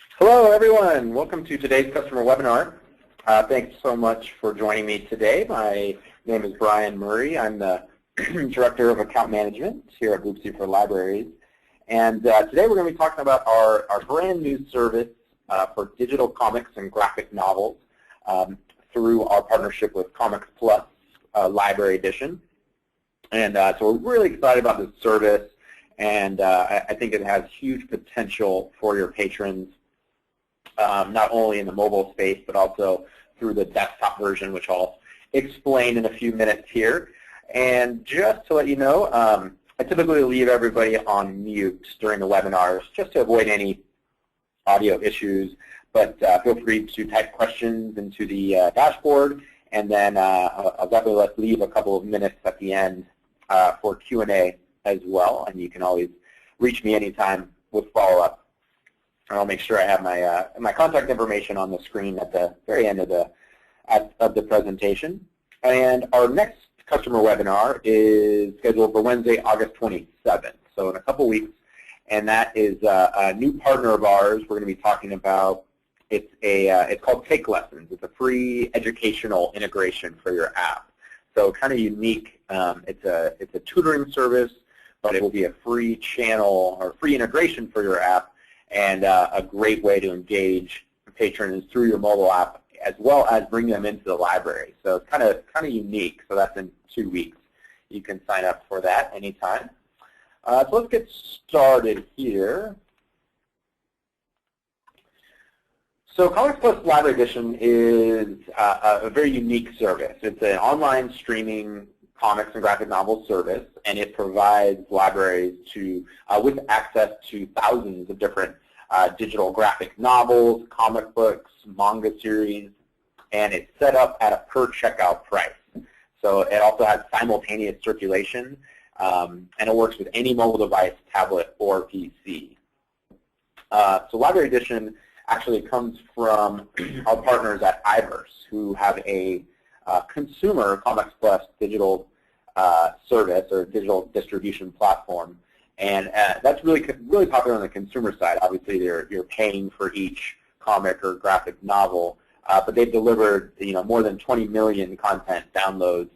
Hello, everyone. Welcome to today's customer webinar. Thanks so much for joining me today. My name is Brian Murray. I'm the Director of Account Management here at Boopsie for Libraries. And today we're going to be talking about our brand new service for digital comics and graphic novels through our partnership with Comics Plus Library Edition. And so we're really excited about this service, and I think it has huge potential for your patrons, not only in the mobile space, but also through the desktop version, which I'll explain in a few minutes here. And just to let you know, I typically leave everybody on mute during the webinars just to avoid any audio issues, but feel free to type questions into the dashboard, and then I'll definitely leave a couple of minutes at the end for Q&A as well, and you can always reach me anytime with follow-up. And I'll make sure I have my contact information on the screen at the very end of the presentation. And our next customer webinar is scheduled for Wednesday, August 27th, so in a couple weeks. And that is a new partner of ours we're going to be talking about. It's called Take Lessons. It's a free educational integration for your app. So kind of unique. It's a tutoring service, but it will be a free channel or free integration for your app, and a great way to engage patrons through your mobile app, as well as bring them into the library. So it's kind of unique. So that's in 2 weeks. You can sign up for that anytime. So let's get started here. So Comics Plus Library Edition is a very unique service. It's an online streaming comics and graphic novel service, and it provides libraries with access to thousands of different digital graphic novels, comic books, manga series, and it's set up at a per checkout price. So it also has simultaneous circulation, and it works with any mobile device, tablet, or PC. So Library Edition actually comes from our partners at iVerse, who have a consumer Comics Plus digital service or digital distribution platform, and that's really popular on the consumer side. Obviously, you're paying for each comic or graphic novel, but they've delivered more than 20 million content downloads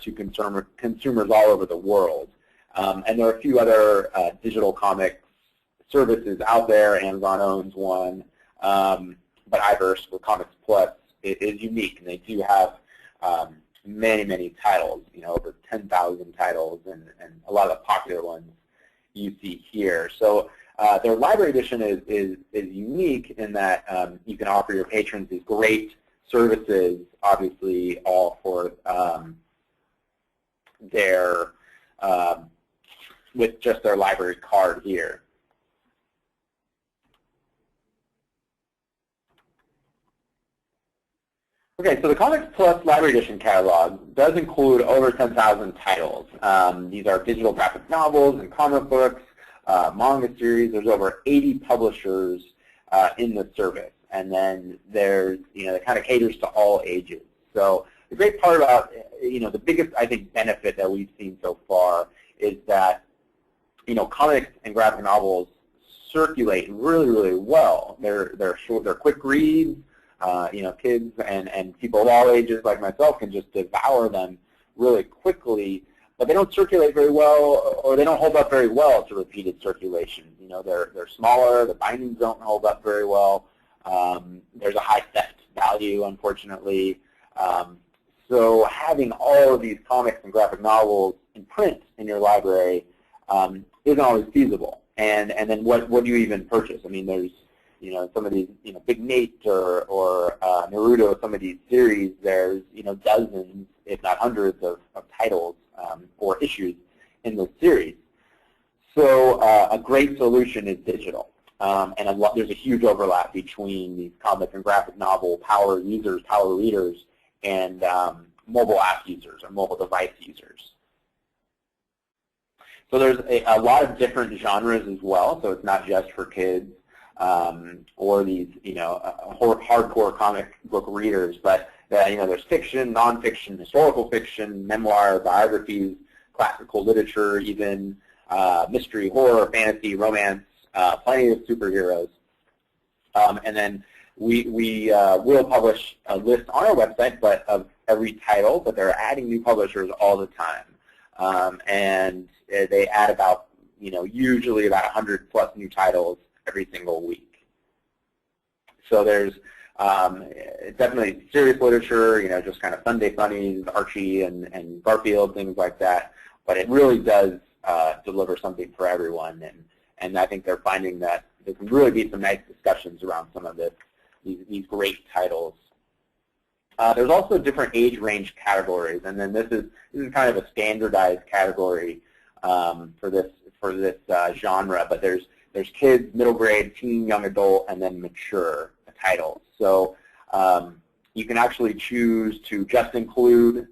to consumers all over the world. And there are a few other digital comic services out there. Amazon owns one, but iVerse with Comics Plus is unique, and they do have many titles, over 10,000 titles, and a lot of the popular ones you see here. So their Library Edition is unique in that you can offer your patrons these great services, obviously all for with just their library card here. Okay, so the Comics Plus Library Edition catalog does include over 10,000 titles. These are digital graphic novels and comic books, manga series. There's over 80 publishers in the service, and then there's it kind of caters to all ages. So the great part about the biggest, I think, benefit that we've seen so far is that comics and graphic novels circulate really well. They're short, they're quick reads. Kids and people of all ages like myself can just devour them really quickly, but they don't circulate very well, or they don't hold up very well to repeated circulation. They're smaller, the bindings don't hold up very well. There's a high theft value, unfortunately. So having all of these comics and graphic novels in print in your library isn't always feasible. And then what do you even purchase? I mean, there's some of these, Big Nate or Naruto, some of these series, there's, dozens, if not hundreds of titles or issues in the series. So a great solution is digital. And there's a huge overlap between these comic and graphic novel power users, power readers, and mobile app users or mobile device users. So there's a lot of different genres as well, so it's not just for kids. Or these, hardcore comic book readers, but there's fiction, nonfiction, historical fiction, memoir, biographies, classical literature, even mystery, horror, fantasy, romance, plenty of superheroes. And then we will publish a list on our website, but of every title, but they're adding new publishers all the time. And they add about, usually about 100 plus new titles every single week. So there's definitely serious literature, just kind of Sunday funnies, Archie and Garfield, things like that. But it really does deliver something for everyone. And I think they're finding that there can really be some nice discussions around some of these great titles. There's also different age range categories, and then this is kind of a standardized category for this genre. But there's kids, middle grade, teen, young adult, and then mature titles. So you can actually choose to just include,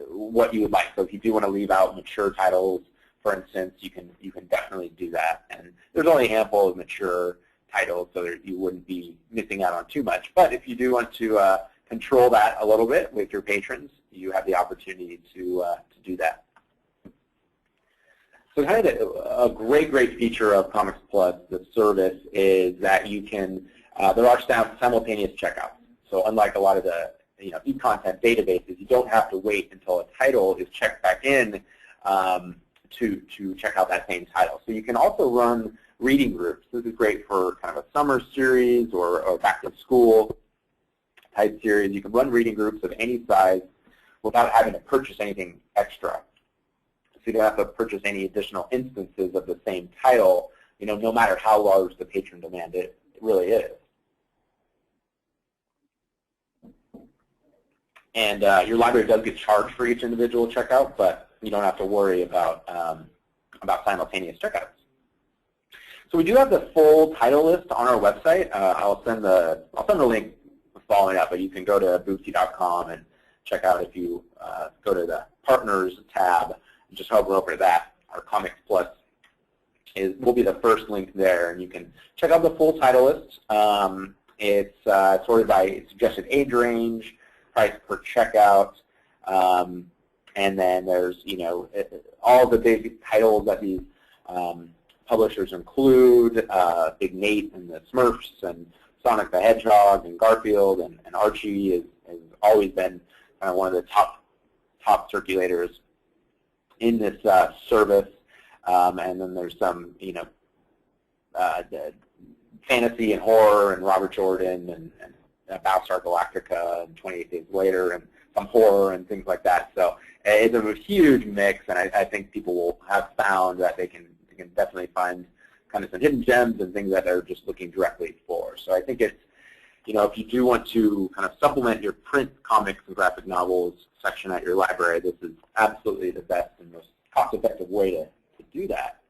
what you would like. So if you do want to leave out mature titles, for instance, you can definitely do that. And there's only a handful of mature titles, so that you wouldn't be missing out on too much. But if you do want to control that a little bit with your patrons, you have the opportunity to do that. So kind of a great feature of Comics Plus, the service, is that you can, there are simultaneous checkouts. So unlike a lot of the e-content databases, you don't have to wait until a title is checked back in to check out that same title. So you can also run reading groups. This is great for kind of a summer series or back to school type series. You can run reading groups of any size without having to purchase anything extra. So you don't have to purchase any additional instances of the same title, no matter how large the patron demand it really is. And your library does get charged for each individual checkout, but you don't have to worry about simultaneous checkouts. So we do have the full title list on our website. I'll send the link following up, but you can go to boopsie.com and check out. If you go to the Partners tab and just hover over that, our Comics Plus will be the first link there, and you can check out the full title list. It's sorted by suggested age range, price per checkout, and then there's all the big titles that these publishers include, Big Nate and the Smurfs and Sonic the Hedgehog and Garfield and Archie has always been one of the top circulators in this service. And then there's some fantasy and horror and Robert Jordan and Battlestar Galactica and 28 Days Later and some horror and things like that. So it's a huge mix, and I think people will have found that they can definitely find kind of some hidden gems and things that they're just looking directly for. So I think it's, if you do want to kind of supplement your print comics and graphic novels section at your library, this is absolutely the best and most cost-effective way to do that.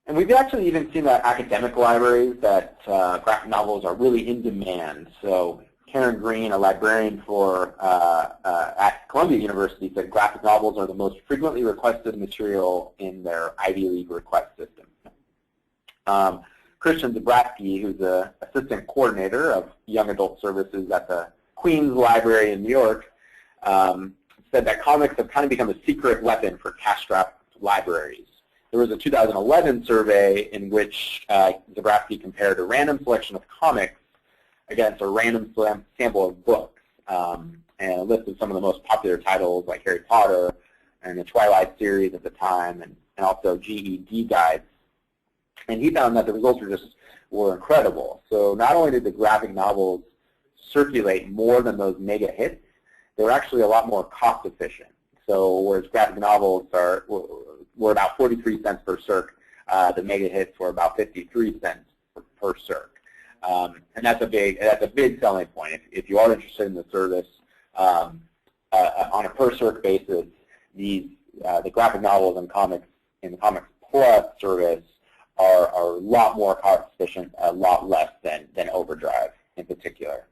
And we've actually even seen that academic libraries that graphic novels are really in demand. So Karen Green, a librarian at Columbia University, said graphic novels are the most frequently requested material in their Ivy League request system. Christian Zabrowski, who's the assistant coordinator of young adult services at the Queens Library in New York, said that comics have kind of become a secret weapon for cash-strapped libraries. There was a 2011 survey in which Zabrowski compared a random selection of comics against a random sample of books, and listed some of the most popular titles like Harry Potter and the Twilight series at the time, and also GED guides. And he found that the results were incredible. So not only did the graphic novels circulate more than those mega hits, they were actually a lot more cost efficient. So whereas graphic novels were about 43 cents per circ, the mega hits were about 53 cents per circ. And that's a big selling point. If you are interested in the service on a per circ basis, the graphic novels and comics in the Comics Plus service are a lot more cost efficient, a lot less than Overdrive in particular.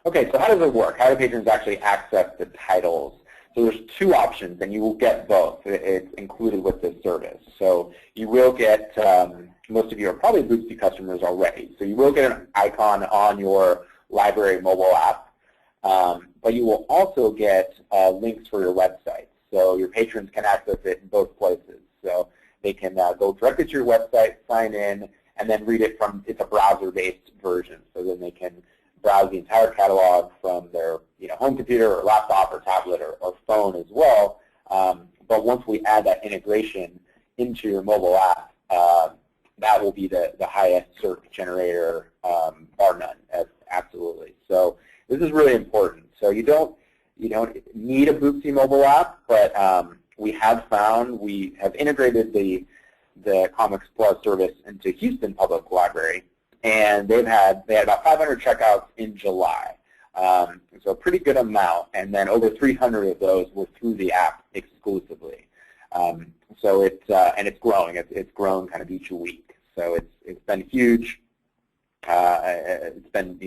Okay, so how does it work? How do patrons actually access the titles? So there's two options, and you will get both. It's included with this service. So you will get, most of you are probably Boopsie customers already, so you will get an icon on your library mobile app, but you will also get links for your website. So your patrons can access it in both places. So they can go directly to your website, sign in, and then read it from, it's a browser-based version. So then they can browse the entire catalog from their home computer or laptop or tablet or phone as well. But once we add that integration into your mobile app, that will be the highest search generator, bar none, absolutely. So this is really important. So you don't need a Boopsie mobile app, but we have found we have integrated the Comics Plus service into Houston Public Library, and they had about 500 checkouts in July. So a pretty good amount, and then over 300 of those were through the app exclusively. So it's growing. It's grown kind of each week. So it's been huge. It's been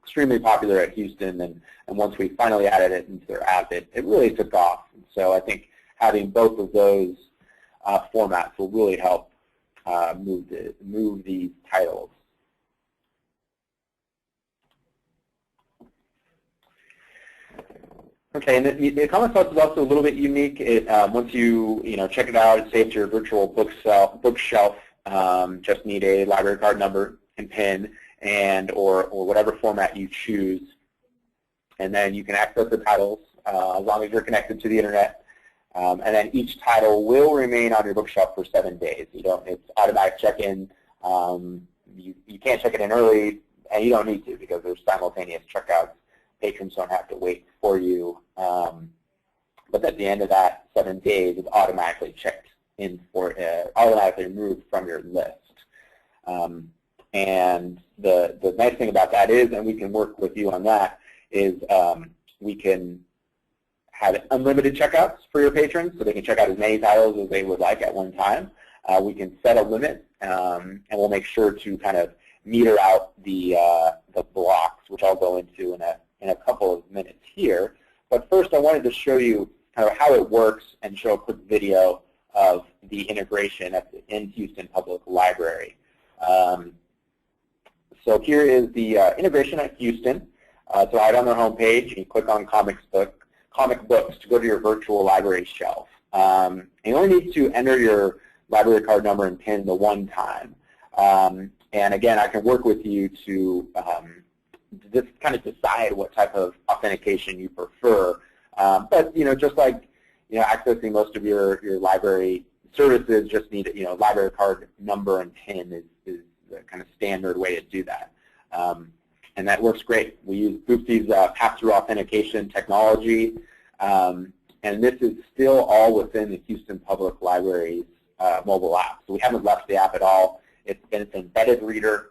extremely popular at Houston, and once we finally added it into their app, it really took off. So I think having both of those formats will really help move these titles. Okay, and the Comics Plus is also a little bit unique. Once you check it out, it's saved to your virtual bookshelf. Just need a library card number and PIN, or whatever format you choose, and then you can access the titles as long as you're connected to the internet. And then each title will remain on your bookshelf for 7 days. It's automatic check-in. You can't check it in early, and you don't need to because there's simultaneous checkouts. Patrons don't have to wait for you. But at the end of that 7 days, it's automatically checked in automatically removed from your list. And the nice thing about that is, and we can work with you on that, is we can have unlimited checkouts for your patrons, so they can check out as many titles as they would like at one time. We can set a limit, and we'll make sure to kind of meter out the blocks, which I'll go into in a couple of minutes here. But first, I wanted to show you kind of how it works and show a quick video of the integration in Houston Public Library. So here is the integration at Houston. So right on their homepage, you click on comic books to go to your virtual library shelf. You only need to enter your library card number and PIN the one time. And again, I can work with you to just kind of decide what type of authentication you prefer. But just like accessing most of your library services, just need library card number and PIN is the kind of standard way to do that. And that works great. We use Boopsie's pass-through authentication technology, and this is still all within the Houston Public Library's mobile app. So we haven't left the app at all. It's embedded reader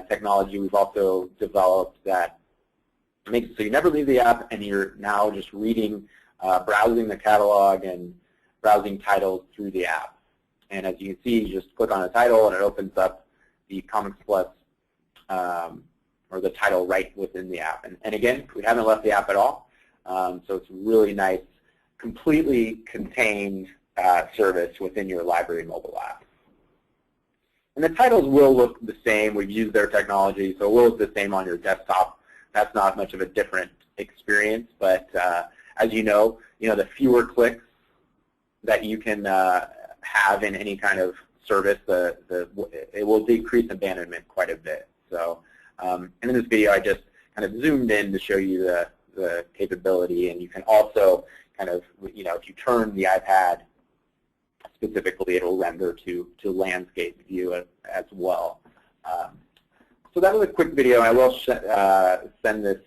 technology. We've also developed that makes it so you never leave the app, and you're now just reading, browsing the catalog and browsing titles through the app. And as you can see, you just click on a title, and it opens up the Comics Plus or the title right within the app. And again, we haven't left the app at all, so it's really nice, completely contained service within your library mobile app. And the titles will look the same. We've used their technology, so it will look the same on your desktop. That's not much of a different experience, but as you know, the fewer clicks that you can have in any kind of service, it will decrease abandonment quite a bit. So, and in this video, I just kind of zoomed in to show you the capability, and you can also kind of, if you turn the iPad specifically, it'll render to landscape view as well. So that was a quick video. I will send this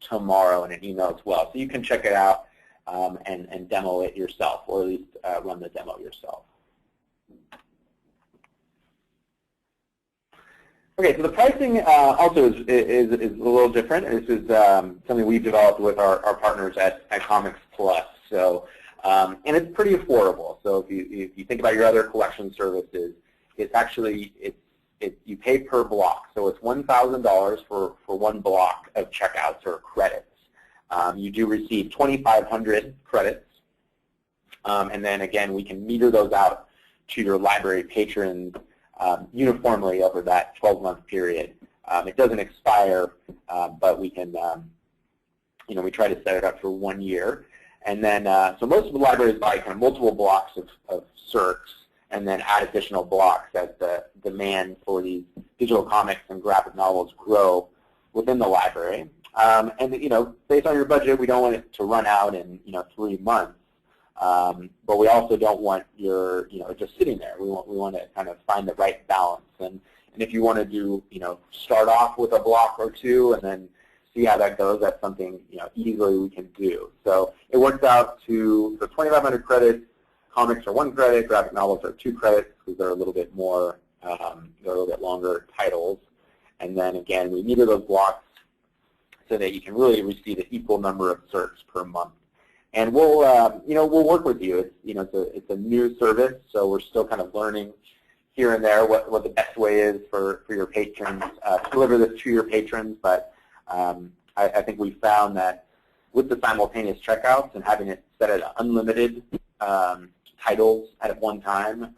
tomorrow in an email as well, so you can check it out and demo it yourself, or at least run the demo yourself. Okay, so the pricing also is a little different. This is something we've developed with our partners at Comics Plus. So, and it's pretty affordable. So if you think about your other collection services, it's actually you pay per block. So it's $1,000 for one block of checkouts or credits. You do receive 2,500 credits, and then again we can meter those out to your library patrons uniformly over that 12-month period. It doesn't expire, but we can, we try to set it up for 1 year. And then, so most of the libraries buy kind of multiple blocks of circs and then add additional blocks as the demand for these digital comics and graphic novels grow within the library. And based on your budget, we don't want it to run out in 3 months. But we also don't want your just sitting there. We want to kind of find the right balance. And if you want to do start off with a block or two and then see how that goes, that's something easily we can do. So it works out to for 2,500 credits. Comics are 1 credit. Graphic novels are 2 credits because they're a little bit more they're a little bit longer titles. And then again, we meter those blocks so that you can really receive an equal number of circs per month. And we'll we'll work with you. It's a new service, so we're still kind of learning here and there what the best way is for your patrons to deliver this to your patrons. But I think we found that with the simultaneous checkouts and having it set at unlimited titles at one time,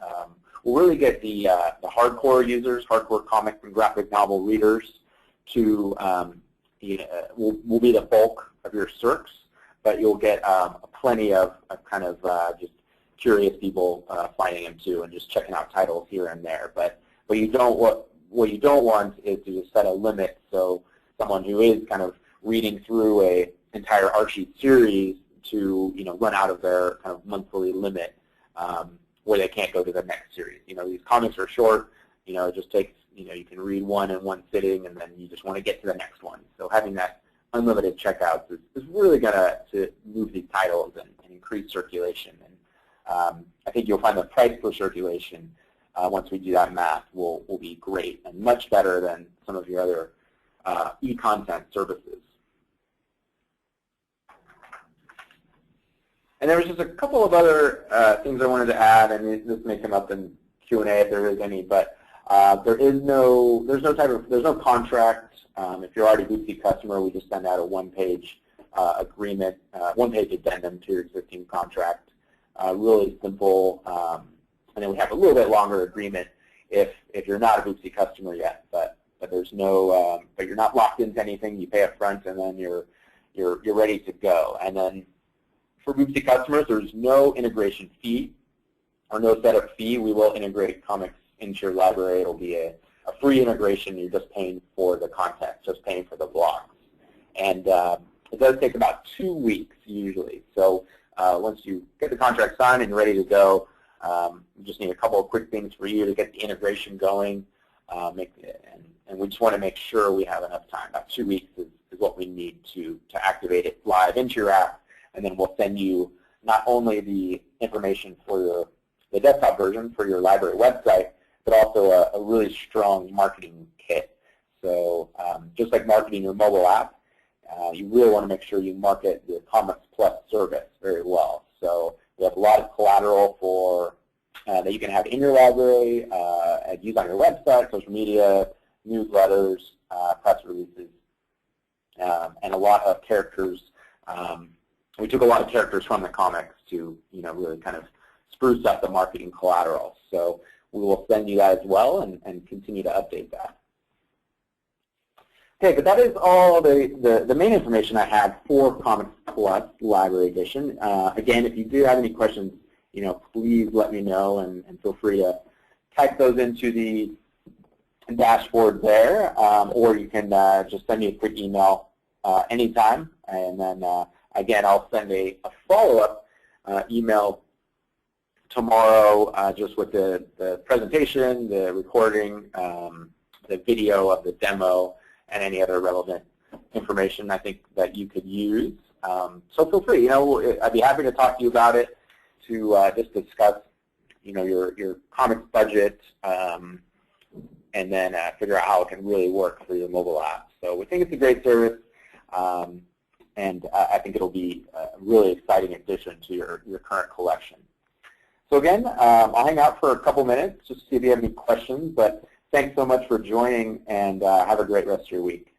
we'll really get the hardcore users, hardcore comic and graphic novel readers to will be the bulk of your circs, but you'll get plenty of kind of just curious people finding them too and just checking out titles here and there. But what you don't want is to just set a limit so someone who is kind of reading through a entire Archie series to run out of their kind of monthly limit where they can't go to the next series. These comics are short. It just takes you can read one in one sitting and then you just want to get to the next one. So having that unlimited checkouts is really going to move these titles and increase circulation. And I think you'll find the price per circulation once we do that math will be great and much better than some of your other e-content services. And there was just a couple of other things I wanted to add, and this may come up in Q&A if there is any, but there's no contract. If you're already a Boopsie customer, we just send out a one-page agreement, one-page addendum to your existing contract. Really simple, and then we have a little bit longer agreement if you're not a Boopsie customer yet. But there's no, but you're not locked into anything. You pay up front, and then you're ready to go. And then for Boopsie customers, there's no integration fee or no setup fee. We will integrate comics into your library. It'll be a free integration. You're just paying for the content, just paying for the blocks. And it does take about 2 weeks usually. So once you get the contract signed and you're ready to go, we just need a couple of quick things for you to get the integration going. And we just want to make sure we have enough time. About 2 weeks is what we need to activate it live into your app. And then we'll send you not only the information for the desktop version for your library website, but also a really strong marketing kit. So just like marketing your mobile app, you really want to make sure you market the Comics Plus service very well. So we have a lot of collateral for that you can have in your library, and use on your website, social media, newsletters, press releases, and a lot of characters. We took a lot of characters from the comics to really kind of spruce up the marketing collateral. So we will send you that as well and continue to update that. Okay, but that is all the main information I had for Comics Plus Library Edition. Again, if you do have any questions, please let me know and feel free to type those into the dashboard there, or you can just send me a quick email anytime, and then again, I'll send a follow-up email tomorrow just with the presentation, the recording, the video of the demo, and any other relevant information I think that you could use. So feel free. I'd be happy to talk to you about it, to just discuss your comics budget, and then figure out how it can really work for your mobile app. So we think it's a great service. And I think it'll be a really exciting addition to your current collection. So again, I'll hang out for a couple minutes just to see if you have any questions. But thanks so much for joining, and have a great rest of your week.